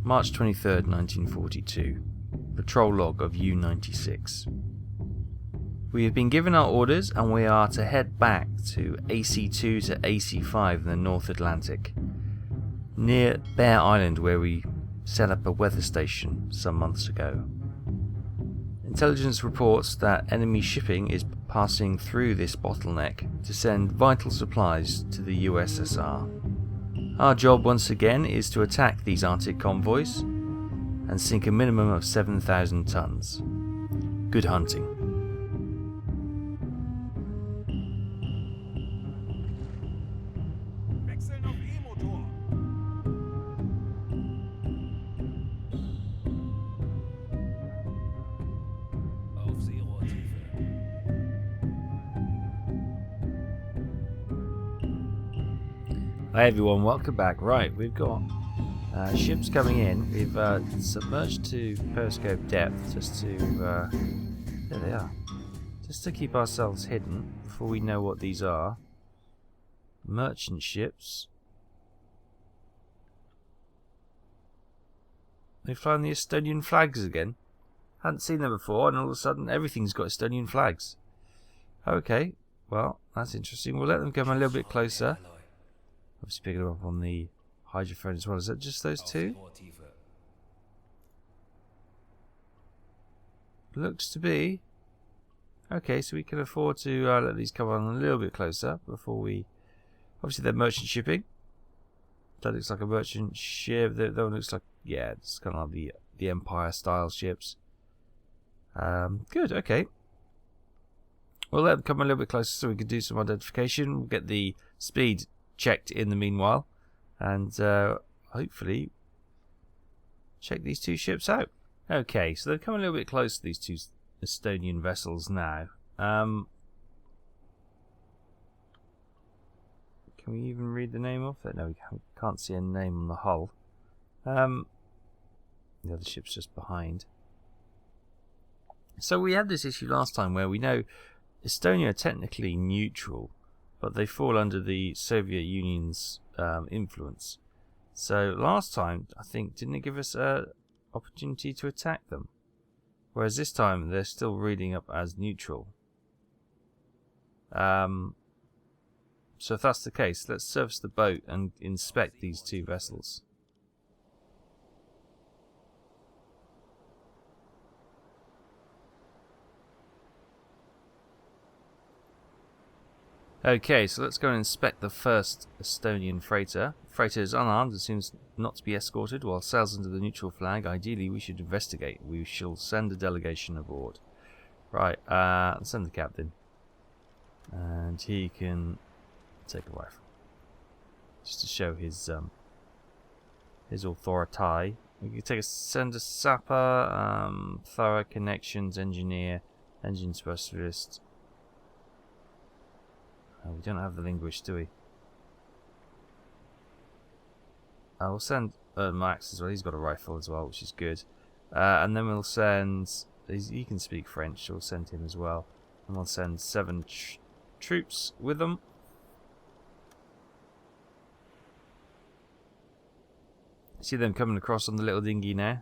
March 23rd, 1942. Patrol log of U-96. We have been given our orders and we are to head back to AC2 to AC5 in the North Atlantic, near Bear Island where we set up a weather station some months ago. Intelligence reports that enemy shipping is passing through this bottleneck to send vital supplies to the USSR. Our job once again is to attack these Arctic convoys and sink a minimum of 7,000 tons. Good hunting. Hey everyone, welcome back. Right, we've got ships coming in. We've submerged to periscope depth just to there they are. Just to keep ourselves hidden before we know what these are. Merchant ships. They're flying the Estonian flags again. Hadn't seen them before, and all of a sudden everything's got Estonian flags. Okay, well, that's interesting. We'll let them come a little bit closer. Obviously picking them up on the hydrophone as well. Is that just those two? Looks to be. Okay, so we can afford to let these come on a little bit closer before we... Obviously they're merchant shipping. That looks like a merchant ship. That one looks like... Yeah, it's kind of like the Empire style ships. Good, okay. We'll let them come a little bit closer so we can do some identification. We'll get the speed checked in the meanwhile, and hopefully check these two ships out. Okay, so they've come a little bit close to these two Estonian vessels now. Can we even read the name of it? No, we can't see a name on the hull. The other ship's just behind. So we had this issue last time where we know Estonia are technically neutral, but they fall under the Soviet Union's influence. So last time, I think, didn't it give us an opportunity to attack them? Whereas this time, they're still reading up as neutral. So if that's the case, let's service the boat and inspect these two vessels. Okay, so let's go and inspect the first Estonian freighter. Freighter is unarmed and seems not to be escorted, while sails under the neutral flag. Ideally, we should investigate. We shall send a delegation aboard. Right, let's send the captain. And he can take a rifle. Just to show his authority. We can send a sapper, thorough connections engineer, engine specialist. We don't have the linguist, do we? We'll send Max as well. He's got a rifle as well, which is good. And then we'll send... He can speak French, so we'll send him as well. And we'll send 7 troops with them. See them coming across on the little dinghy now.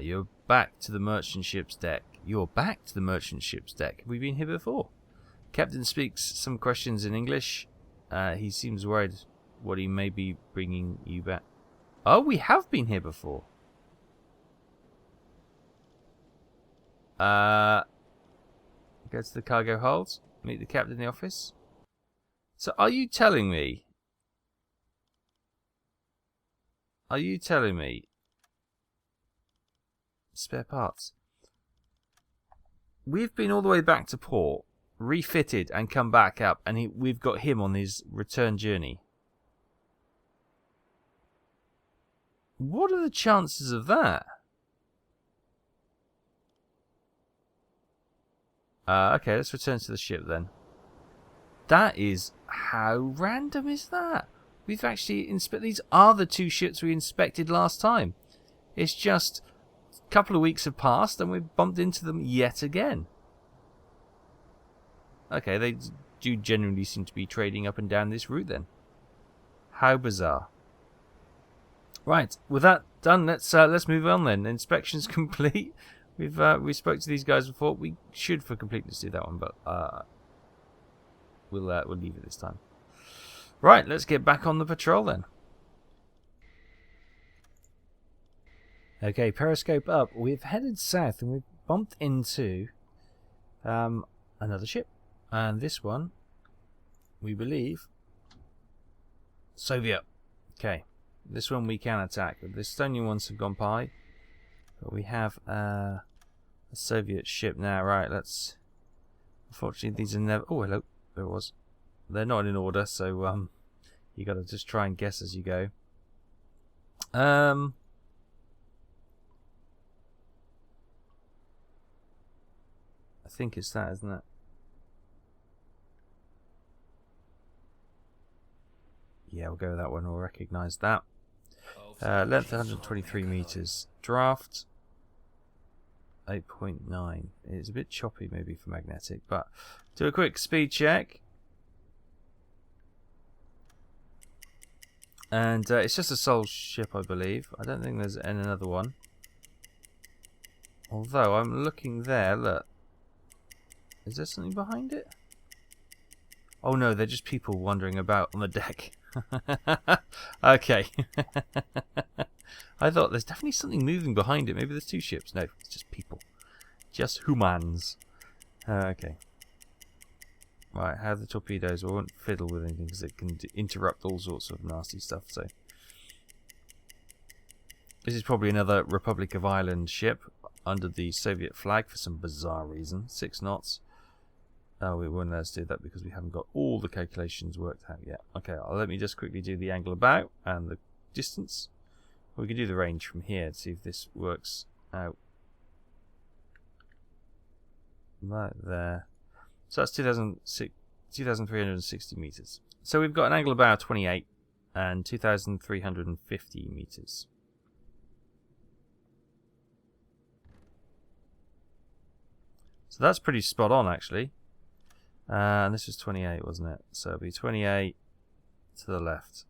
You're back to the merchant ship's deck. You're back to the merchant ship's deck. Have we been here before? Captain speaks some questions in English. He seems worried what he may be bringing you back. Oh, we have been here before. Go to the cargo hold. Meet the captain in the office. So are you telling me... Spare parts. We've been all the way back to port, refitted and come back up, and we've got him on his return journey. What are the chances of that? Okay, let's return to the ship then. That is... How random is that? We've actually inspected... These are the two ships we inspected last time. It's just... couple of weeks have passed and we've bumped into them yet again. Okay, they do generally seem to be trading up and down this route then. How bizarre. Right, with that done, let's move on then. Inspection's complete. We spoke to these guys before. We should, for completeness, do that one, but we'll leave it this time. Right, let's get back on the patrol then. Okay, periscope up. We've headed south and we've bumped into another ship, and this one, we believe, Soviet. Okay, this one we can attack. The Estonian ones have gone by, but we have a Soviet ship now. Right, let's. Unfortunately, these are never. Oh, hello. There it was. They're not in order, so you got to just try and guess as you go. I think it's that, isn't it? Yeah, we'll go with that one. We'll recognise that. Length 123 meters. Draft 8.9. It's a bit choppy maybe for magnetic, but do a quick speed check. And it's just a sole ship, I believe. I don't think there's another one. Although I'm looking there, look. Is there something behind it? Oh no, they're just people wandering about on the deck. Okay. I thought there's definitely something moving behind it. Maybe there's two ships. No, it's just people. Just humans. Okay. Right, how are the torpedoes? I won't fiddle with anything because it can interrupt all sorts of nasty stuff. So this is probably another Republic of Ireland ship under the Soviet flag for some bizarre reason. 6 knots. Oh, we won't let us do that because we haven't got all the calculations worked out yet. Okay, let me just quickly do the angle about and the distance. We can do the range from here to see if this works out. Right there. So that's 2,360 meters. So we've got an angle about 28 and 2,350 meters. So that's pretty spot on, actually. And this was 28, wasn't it? So it'll be 28 to the left.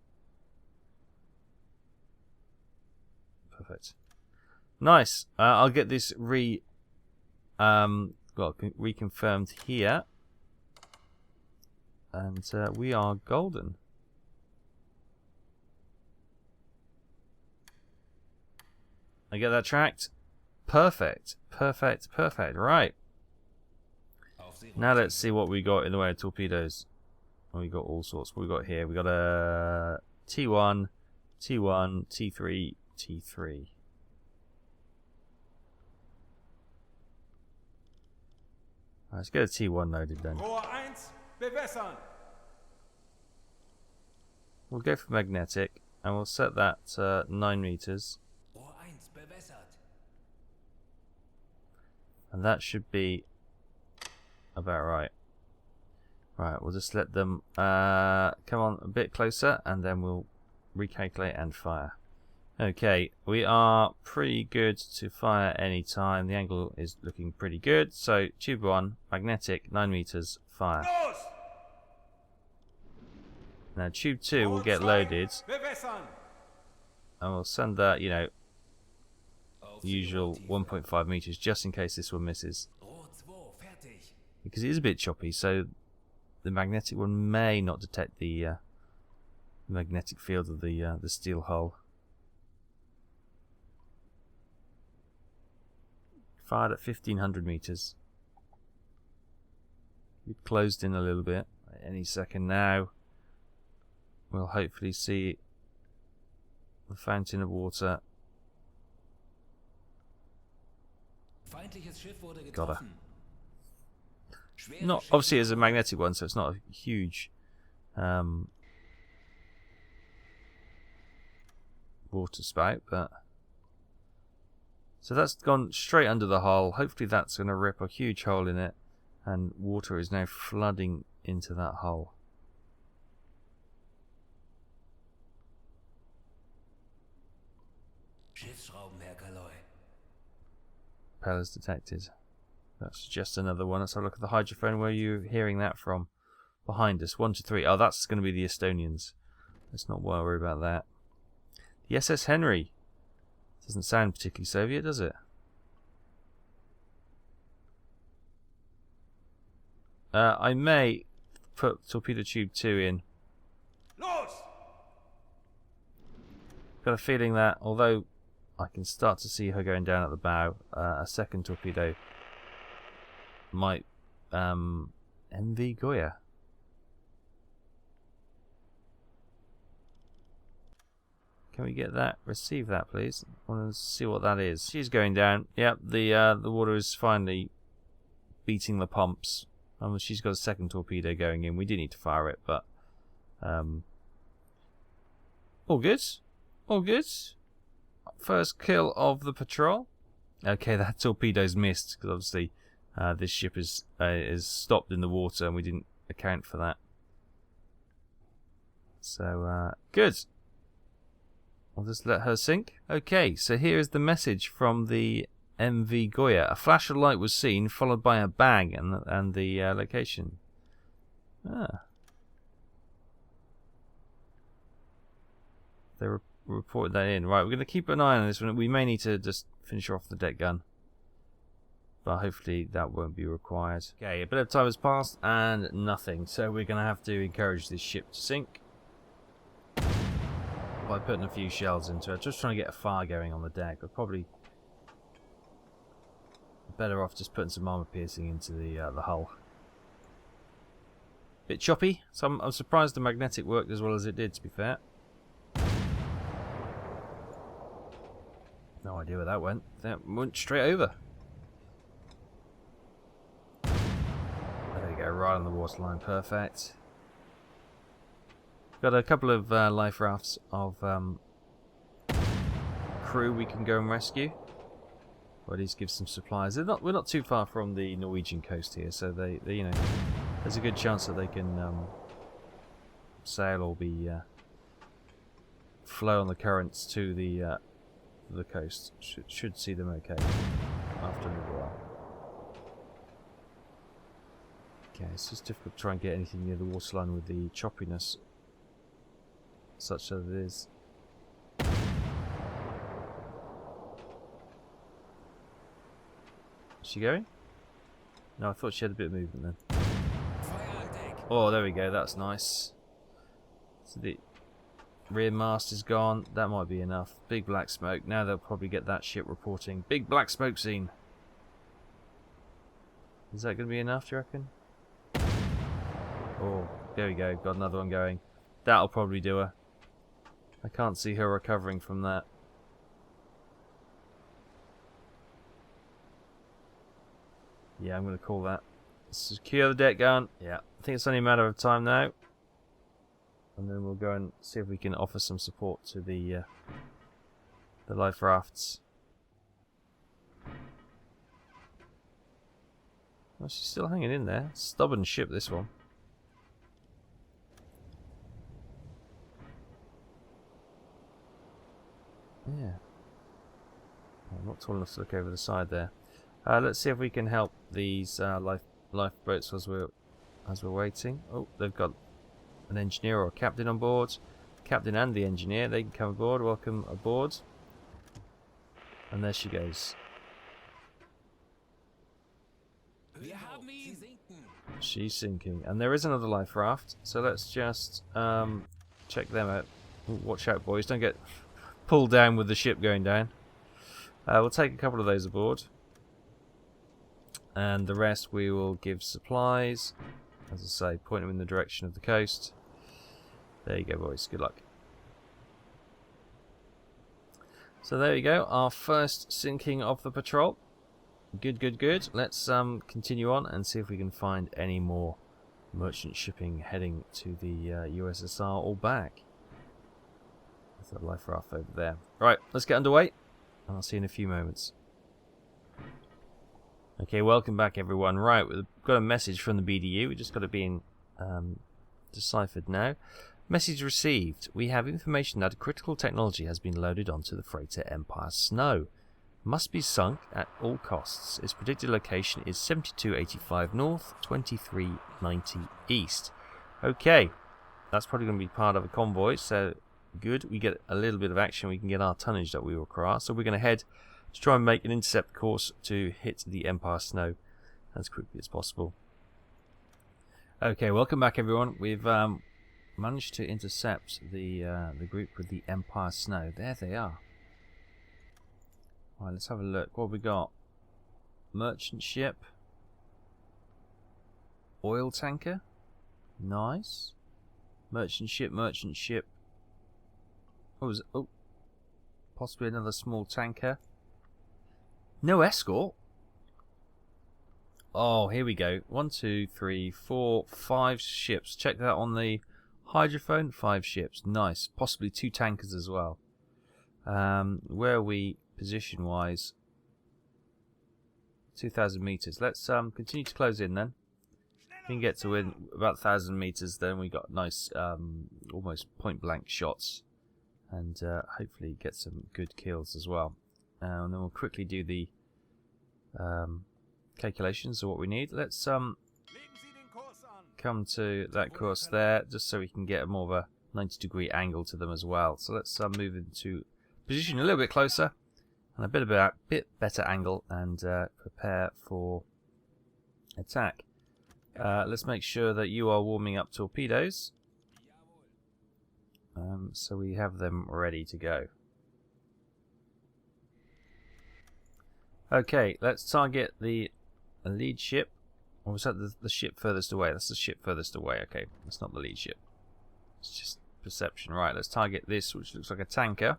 Perfect. Nice. I'll get this reconfirmed here. And we are golden. I get that tracked. Perfect. Perfect. Perfect. Right. Now let's see what we got in the way of torpedoes. We got all sorts. What we got here? We got a T1, T1, T3, T3. Let's get a T1 loaded then. We'll go for magnetic and we'll set that 9 meters. And that should be about right. Right, we'll just let them come on a bit closer and then we'll recalculate and fire. Okay, we are pretty good to fire any time. The angle is looking pretty good. So tube 1, magnetic, 9 meters, fire. Now tube 2 will get loaded and we'll send that, you know, usual 1.5 meters just in case this one misses. Because it is a bit choppy, so the magnetic one may not detect the magnetic field of the steel hull. Fired at 1,500 meters. We've closed in a little bit. Any second now, we'll hopefully see the fountain of water. Got her. Not obviously as a magnetic one, so it's not a huge water spout, but so that's gone straight under the hull. Hopefully that's going to rip a huge hole in it, and water is now flooding into that hull. Propellers detected. That's just another one. Let's have a look at the hydrophone. Where are you hearing that from? Behind us. 1, 2, 3. Oh, that's going to be the Estonians. Let's not worry about that. The SS Henry. Doesn't sound particularly Soviet, does it? I may put torpedo tube 2 in. Got a feeling that, although I can start to see her going down at the bow, a second torpedo might... MV Goya. Can we get that? Receive that, please. I want to see what that is. She's going down. Yep, the water is finally beating the pumps. She's got a second torpedo going in. We do need to fire it, but all good. All good. First kill of the patrol. Okay, that torpedo's missed because obviously this ship is stopped in the water and we didn't account for that. So good. I'll just let her sink. Okay, so here is the message from the MV Goya. A flash of light was seen, followed by a bang and the location. They reported that in. Right, we're going to keep an eye on this one. We may need to just finish off the deck gun, but hopefully that won't be required. Okay, a bit of time has passed and nothing, so we're going to have to encourage this ship to sink by putting a few shells into it. Just trying to get a fire going on the deck. We're probably better off just putting some armor piercing into the hull. Bit choppy, so I'm surprised the magnetic worked as well as it did, to be fair. No idea where that went. That went straight over. There we go, right on the waterline, perfect. Got a couple of life rafts of crew we can go and rescue, or at least give some supplies. We're not too far from the Norwegian coast here, so they you know, there's a good chance that they can sail or be flow on the currents to the coast. Should see them okay after a little while. Okay, it's just difficult to try and get anything near the waterline with the choppiness such as it is. Is she going? No, I thought she had a bit of movement then. Oh, there we go, that's nice. So the rear mast is gone, that might be enough. Big black smoke, now they'll probably get that ship reporting. Big black smoke scene. Is that going to be enough, do you reckon? Oh, there we go, got another one going. That'll probably do her. I can't see her recovering from that. Yeah, I'm going to call that. Secure the deck gun. Yeah, I think it's only a matter of time now. And then we'll go and see if we can offer some support to the life rafts. Well, she's still hanging in there. Stubborn ship, this one. Yeah. I'm not tall enough to look over the side there. Let's see if we can help these lifeboats as we're waiting. Oh, they've got an engineer or a captain on board. Captain and the engineer, they can come aboard. Welcome aboard. And there she goes. She's sinking, and there is another life raft. So let's just check them out. Ooh, watch out, boys! Don't get pulled down with the ship going down. We'll take a couple of those aboard. And the rest we will give supplies. As I say, point them in the direction of the coast. There you go, boys. Good luck. So there you go. Our first sinking of the patrol. Good, good, good. Let's continue on and see if we can find any more merchant shipping heading to the USSR or back. There's that life raft over there. Right, let's get underway. And I'll see you in a few moments. Okay, welcome back everyone. Right, we've got a message from the BDU. We just got it being deciphered now. Message received. We have information that a critical technology has been loaded onto the freighter Empire Snow. Must be sunk at all costs. Its predicted location is 7285 north, 2390 east. Okay, that's probably going to be part of a convoy, so good. We get a little bit of action, we can get our tonnage that we require. So we're going to head to try and make an intercept course to hit the Empire Snow as quickly as possible. Okay, welcome back everyone. We've managed to intercept the group with the Empire Snow. There they are. Alright, let's have a look. What have we got? Merchant ship. Oil tanker. Nice. Merchant ship, merchant ship. Oh, possibly another small tanker. No escort. Oh, here we go. 1, 2, 3, 4, 5 ships. Check that on the hydrophone. 5 ships. Nice. Possibly 2 tankers as well. Where are we position wise? 2,000 meters. Let's continue to close in then. We can get to win about 1,000 meters, then we got nice almost point blank shots, and hopefully get some good kills as well. And then we'll quickly do the calculations of what we need. Let's come to that course there, just so we can get more of a 90-degree angle to them as well. So let's move into position a little bit closer and a bit better angle, and prepare for attack. Let's make sure that you are warming up torpedoes, so we have them ready to go. Okay, let's target the lead ship. Or was that the ship furthest away? That's the ship furthest away. Okay, that's not the lead ship. It's just perception. Right, let's target this, which looks like a tanker.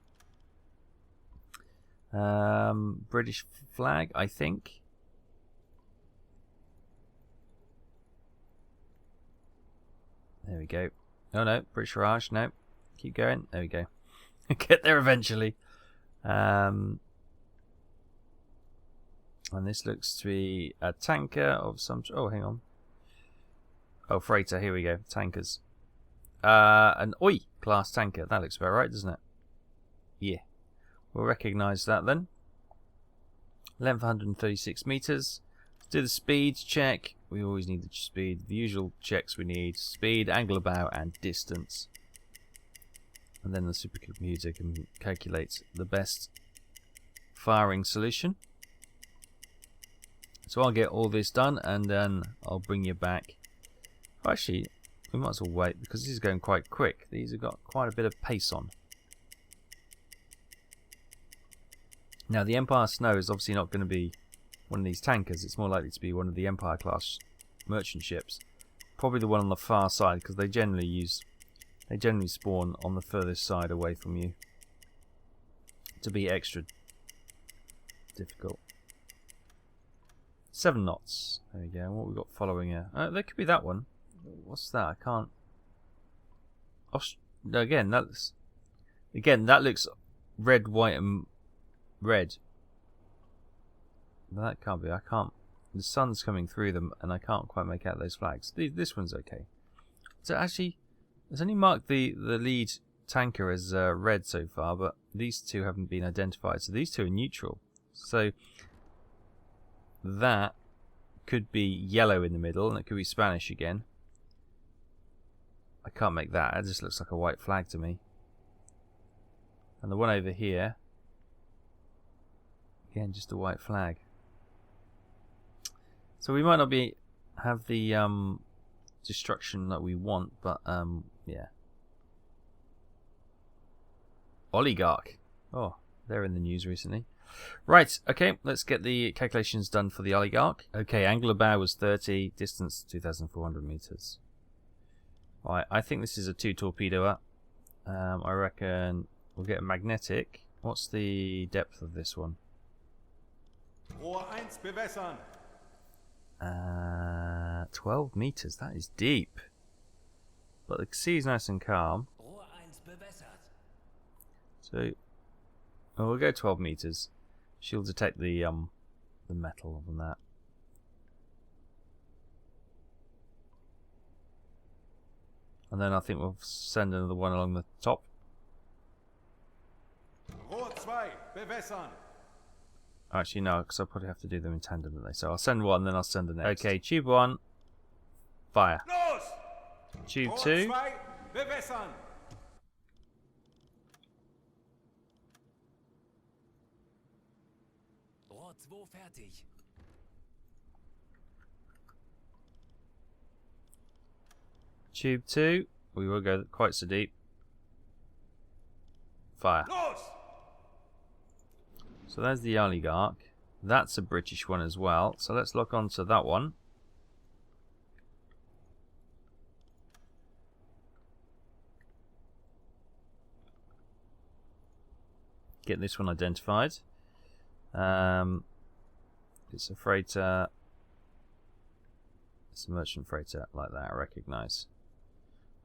British flag, I think. There we go. Oh no, British Raj, no. Keep going. There we go. Get there eventually. And this looks to be a tanker of some... Oh, hang on. Oh, freighter. Here we go. Tankers. An OI class tanker. That looks about right, doesn't it? Yeah. We'll recognise that then. Length 136 meters. Let's do the speed check. We always need the speed. The usual checks we need. Speed, angle of bow, and distance. And then the supercomputer can calculate the best firing solution. So I'll get all this done, and then I'll bring you back. Actually, we might as well wait, because this is going quite quick. These have got quite a bit of pace on. Now, the Empire Snow is obviously not going to be one of these tankers. It's more likely to be one of the Empire class merchant ships. Probably the one on the far side, because they generally spawn on the furthest side away from you to be extra difficult. 7 knots. There we go. What we got following here? There could be that one. What's that? I can't. Again, that looks red, white, and red. But that can't be. I can't. The sun's coming through them, and I can't quite make out those flags. This one's okay. So actually, it's only marked the lead tanker as red so far, but these two haven't been identified. So these two are neutral. So that could be yellow in the middle, and it could be Spanish again. I can't make that. It just looks like a white flag to me. And the one over here, again, just a white flag. So we might not have the destruction that we want, but yeah. Oligarch. Oh, they're in the news recently. Right, okay, let's get the calculations done for the Oligarch. Okay, angle of bow was 30, distance 2,400 meters. Right, I think this is a 2-torpedoer. I reckon we'll get a magnetic. What's the depth of this one? 12 meters, that is deep. But the sea is nice and calm. So, we'll go 12 meters. She'll detect the metal on that. And then I think we'll send another one along the top. Actually, no, because I'll probably have to do them in tandem, don't they? So I'll send one, then I'll send the next. Okay, tube 1, fire. Tube 2. Tube 2, we will go quite so deep. Fire. So there's the Oligarch. That's a British one as well. So let's lock onto that one. Get this one identified. It's a freighter. It's a merchant freighter like that, I recognise.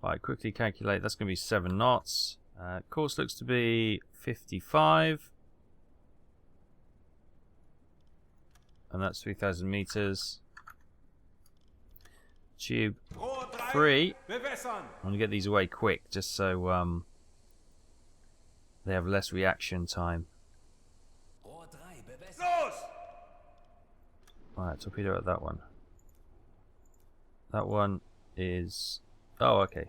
Right, quickly calculate. That's going to be 7 knots. Course looks to be 55. And that's 3,000 meters. Tube 3. I'm going to get these away quick, just so they have less reaction time. Alright, torpedo at that one. That one is... Oh, okay.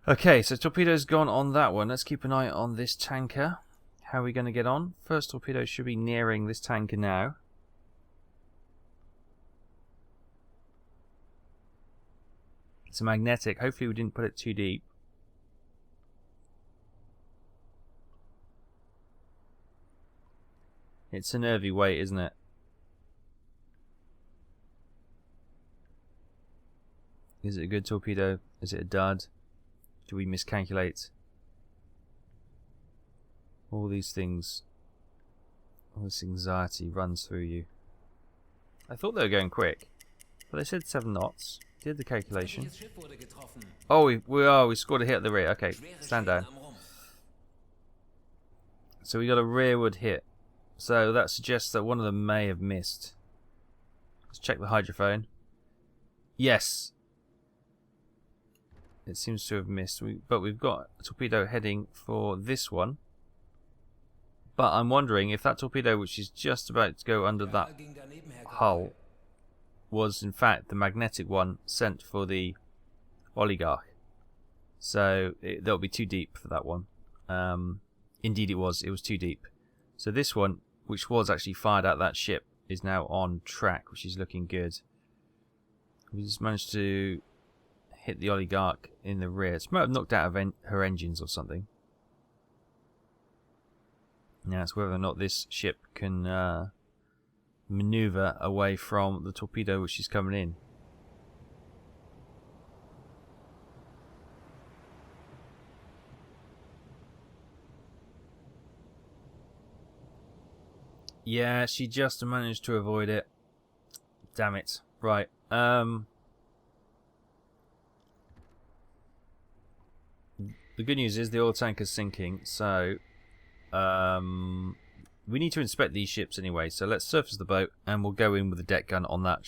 Okay, so torpedo's gone on that one. Let's keep an eye on this tanker. How are we going to get on? First torpedo should be nearing this tanker now. It's a magnetic. Hopefully we didn't put it too deep. It's a nervy weight, isn't it? Is it a good torpedo? Is it a dud? Do we miscalculate? All these things, all this anxiety runs through you. I thought they were going quick, but they said 7 knots. Did the calculation. Oh, we scored a hit at the rear. Okay, stand down. So we got a rearward hit. So that suggests that one of them may have missed. Let's check the hydrophone. Yes. It seems to have missed. But we've got a torpedo heading for this one. But I'm wondering if that torpedo, which is just about to go under that hull, was in fact the magnetic one sent for the Oligarch. So that'll be too deep for that one. Indeed it was too deep. So this one, which was actually fired at that ship, is now on track, which is looking good. We just managed to hit the Oligarch in the rear. It might have knocked out her engines or something. Now it's whether or not this ship can maneuver away from the torpedo which is coming in. Yeah, she just managed to avoid it. Damn it. Right. The good news is the oil tanker's sinking, so we need to inspect these ships anyway. So let's surface the boat and we'll go in with the deck gun on that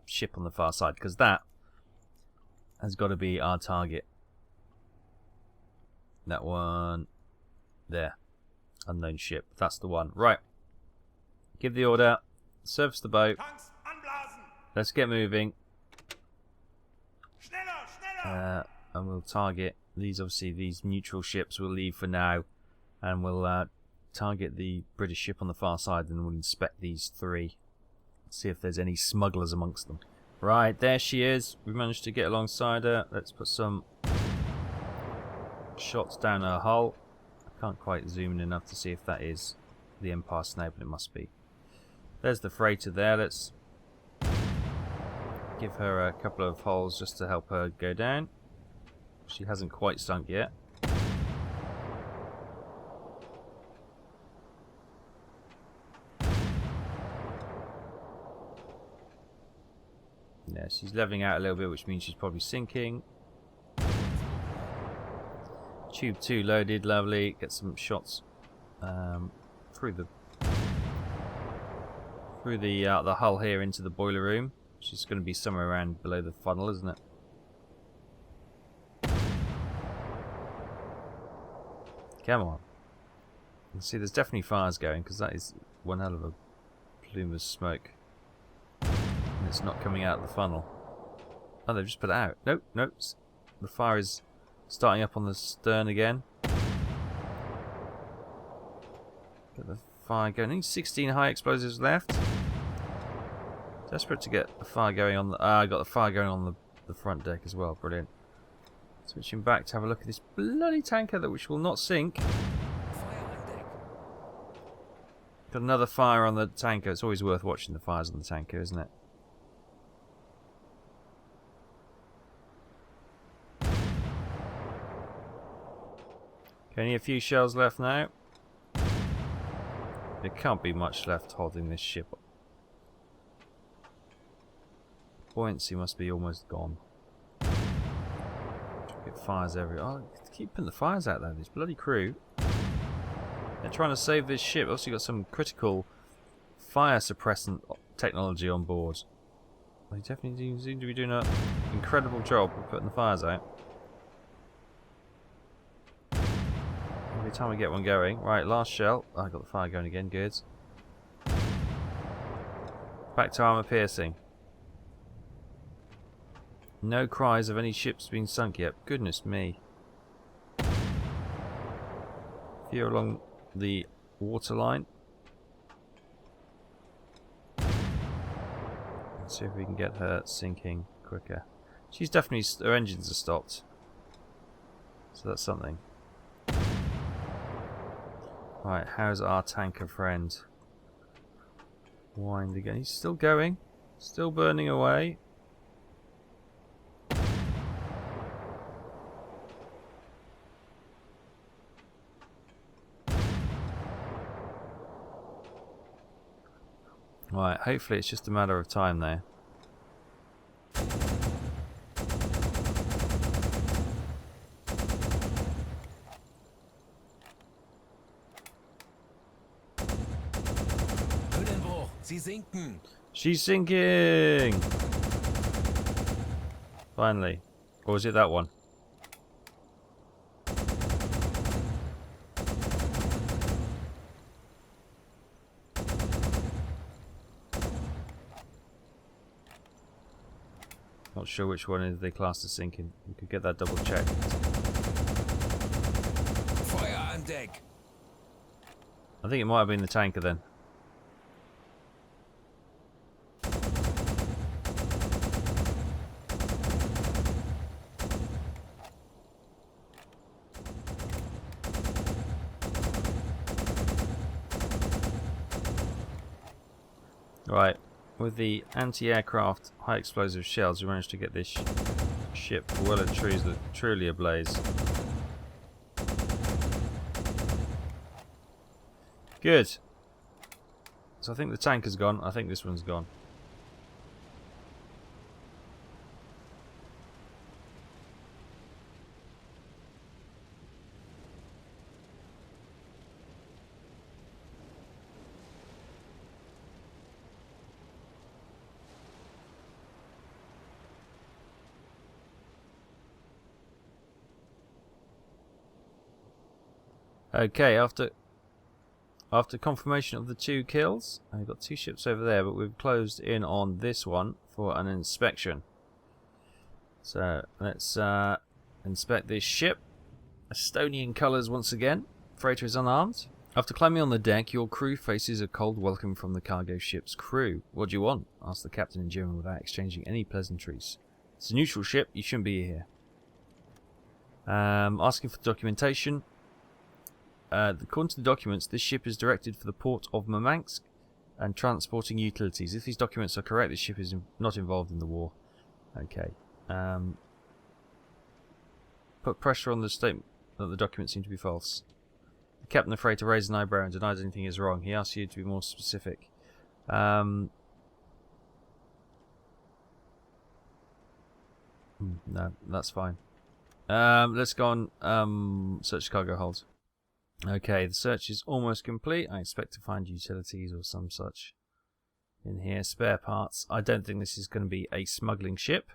ship on the far side, because that has got to be our target. That one there. Unknown ship. That's the one. Right. Give the order. Surface the boat. Let's get moving. And we'll target these. Obviously, these neutral ships we'll leave for now, and we'll target the British ship on the far side, and we'll inspect these 3. See if there's any smugglers amongst them. Right, there she is. We managed to get alongside her. Let's put some shots down her hull. I can't quite zoom in enough to see if that is the Empire Snail, but it must be. There's the freighter there. Let's give her a couple of holes just to help her go down. She hasn't quite sunk yet. Yeah, she's leveling out a little bit, which means she's probably sinking. Tube 2 loaded, lovely. Get some shots through through the hull here into the boiler room, which is going to be somewhere around below the funnel, isn't it? Come on. You can see there's definitely fires going, because that is one hell of a plume of smoke. And it's not coming out of the funnel. Oh, they've just put it out. Nope, nope. The fire is starting up on the stern again. Get the fire going. Only 16 high explosives left. Desperate to get the fire going on the... I got the fire going on the front deck as well. Brilliant. Switching back to have a look at this bloody tanker that which will not sink. Got another fire on the tanker. It's always worth watching the fires on the tanker, isn't it? Okay, only a few shells left now. There can't be much left holding this ship. Buoyancy must be almost gone. Get fires everywhere. Oh, keep putting the fires out there. This bloody crew. They're trying to save this ship. Also, got some critical fire suppressant technology on board. They definitely seem to be doing an incredible job of putting the fires out. Every time we get one going. Right, last shell. Oh, I got the fire going again. Good. Back to armor piercing. No cries of any ships being sunk yet. Goodness me. Here along the waterline. Let's see if we can get her sinking quicker. She's definitely... her engines are stopped. So that's something. Right, how's our tanker friend? Wind again. He's still going. Still burning away. Right, hopefully it's just a matter of time there. Sie sinken. She's sinking! Finally. Or was it that one? Not sure which one is they class as sinking. We could get that double checked. Feuer an Deck. I think it might have been the tanker then. Right. With the anti-aircraft high explosive shells, we managed to get this ship well and truly ablaze. Good. So I think the tanker's gone. I think this one's gone. Okay, after confirmation of the 2 kills, I've got 2 ships over there, but we've closed in on this one for an inspection. So let's inspect this ship. Estonian colours once again. Freighter is unarmed. After climbing on the deck, your crew faces a cold welcome from the cargo ship's crew. What do you want? Asked the captain in German without exchanging any pleasantries. It's a neutral ship. You shouldn't be here. Asking for documentation. According to the documents, this ship is directed for the port of Murmansk and transporting utilities. If these documents are correct, this ship is not involved in the war. Okay. Put pressure on the statement that the documents seem to be false. The captain of the freighter raised an eyebrow and denies anything is wrong. He asks you to be more specific. No, that's fine. Let's go on search cargo hold. Okay, the search is almost complete. I expect to find utilities or some such in here. Spare parts. I don't think this is going to be a smuggling ship.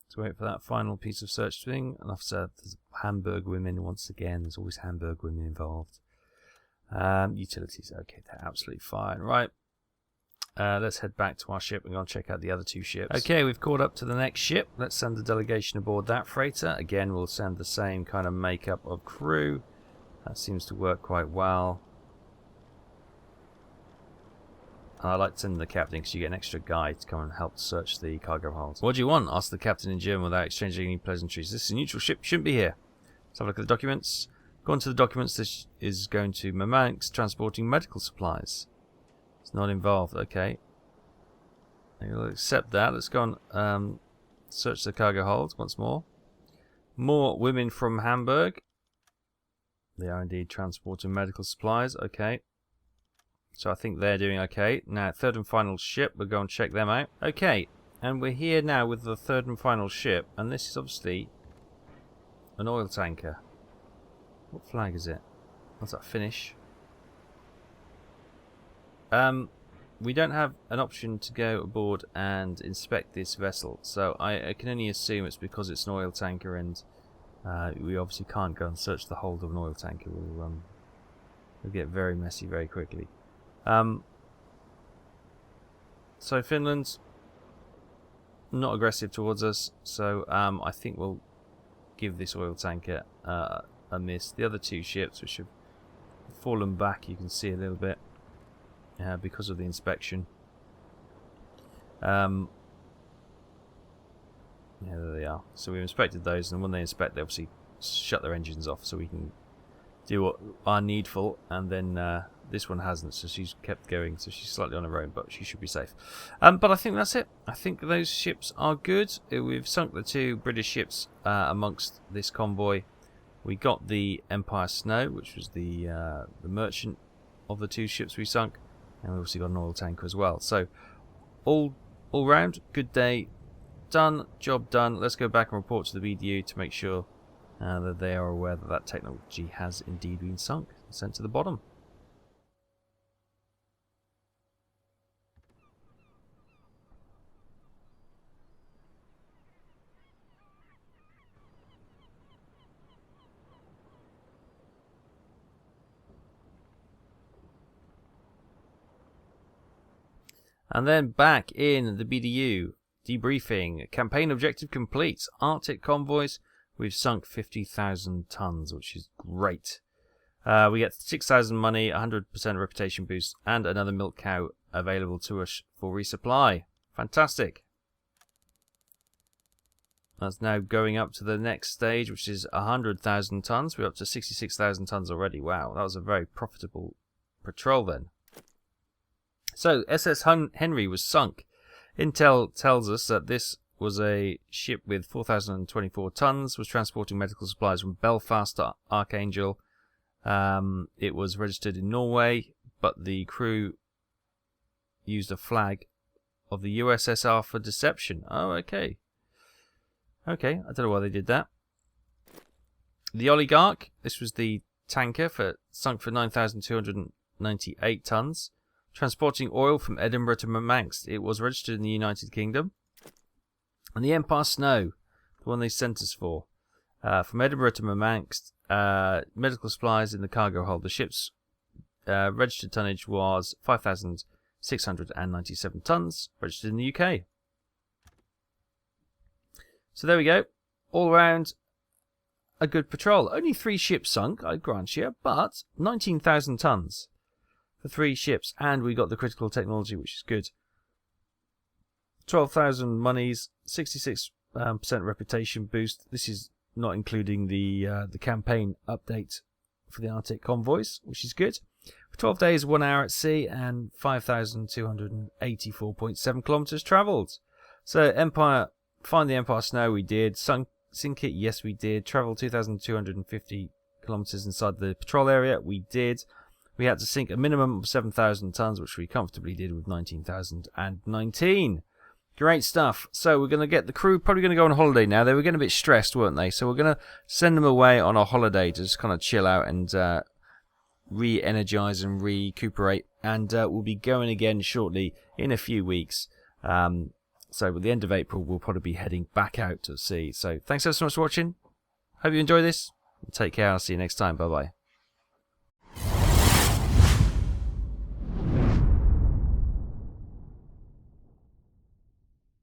Let's wait for that final piece of search thing. And officer, there's Hamburg women once again. There's always Hamburg women involved. Utilities. Okay, they're absolutely fine. Right. Let's head back to our ship and go and check out the other two ships. Okay, we've caught up to the next ship. Let's send a delegation aboard that freighter. Again, we'll send the same kind of makeup of crew. That seems to work quite well. I like sending the captain because you get an extra guy to come and help search the cargo holds. What do you want? Asked the captain in German without exchanging any pleasantries. This is a neutral ship. Shouldn't be here. Let's have a look at the documents. Go on to the documents. This is going to Murmansk, transporting medical supplies. It's not involved. Okay. We'll accept that. Let's go on search the cargo hold once more. More women from Hamburg. They are indeed transporting medical supplies. Okay. So I think they're doing okay. Now, third and final ship. We'll go and check them out. Okay. And we're here now with the third and final ship. And this is obviously an oil tanker. What flag is it? What's that? Finnish. We don't have an option to go aboard and inspect this vessel. So I can only assume it's because it's an oil tanker and we obviously can't go and search the hold of an oil tanker. We'll get very messy very quickly. So Finland, not aggressive towards us, so I think we'll give this oil tanker a miss. The other two ships, which have fallen back, you can see a little bit because of the inspection. Yeah, there they are. So we've inspected those, and when they inspect, they obviously shut their engines off so we can do what are needful, and then this one hasn't, so she's kept going, so she's slightly on her own, but she should be safe. But I think that's it. I think those ships are good. We've sunk the two British ships amongst this convoy. We got the Empire Snow, which was the merchant of the two ships we sunk, and we also got an oil tanker as well. So all round, good day. Done, job done. Let's go back and report to the BDU to make sure that they are aware that that technology has indeed been sunk and sent to the bottom. And then back in the BDU, debriefing. Campaign objective complete. Arctic Convoys. We've sunk 50,000 tons, which is great. We get 6,000 money, 100% reputation boost, and another milk cow available to us for resupply. Fantastic. That's now going up to the next stage, which is 100,000 tons. We're up to 66,000 tons already. Wow, that was a very profitable patrol then. So, SS Henry was sunk. Intel tells us that this was a ship with 4,024 tons, was transporting medical supplies from Belfast to Archangel. It was registered in Norway, but the crew used a flag of the USSR for deception. Oh, okay. Okay, I don't know why they did that. The Oligarch, this was the tanker sunk for 9,298 tons. Transporting oil from Edinburgh to Murmansk. It was registered in the United Kingdom. And the Empire Snow, the one they sent us for. From Edinburgh to Murmansk, medical supplies in the cargo hold. The ship's registered tonnage was 5,697 tons, registered in the UK. So there we go. All around, a good patrol. Only 3 ships sunk, I grant you, but 19,000 tons. For 3 ships, and we got the critical technology, which is good. 12,000 monies, 66% reputation boost. This is not including the campaign update for the Arctic Convoys, which is good. For 12 days, 1 hour at sea, and 5,284.7 kilometers travelled. So find the Empire Snow, we did. Sink it, yes we did. Travel 2,250 kilometers inside the patrol area, we did. We had to sink a minimum of 7,000 tons, which we comfortably did with 19,019. Great stuff. So we're going to get the crew, probably going to go on holiday now. They were getting a bit stressed, weren't they? So we're going to send them away on a holiday to just kind of chill out and re-energize and recuperate, and we'll be going again shortly in a few weeks. So at the end of April, we'll probably be heading back out to sea. So thanks so much for watching. Hope you enjoy this. Take care. I'll see you next time. Bye bye.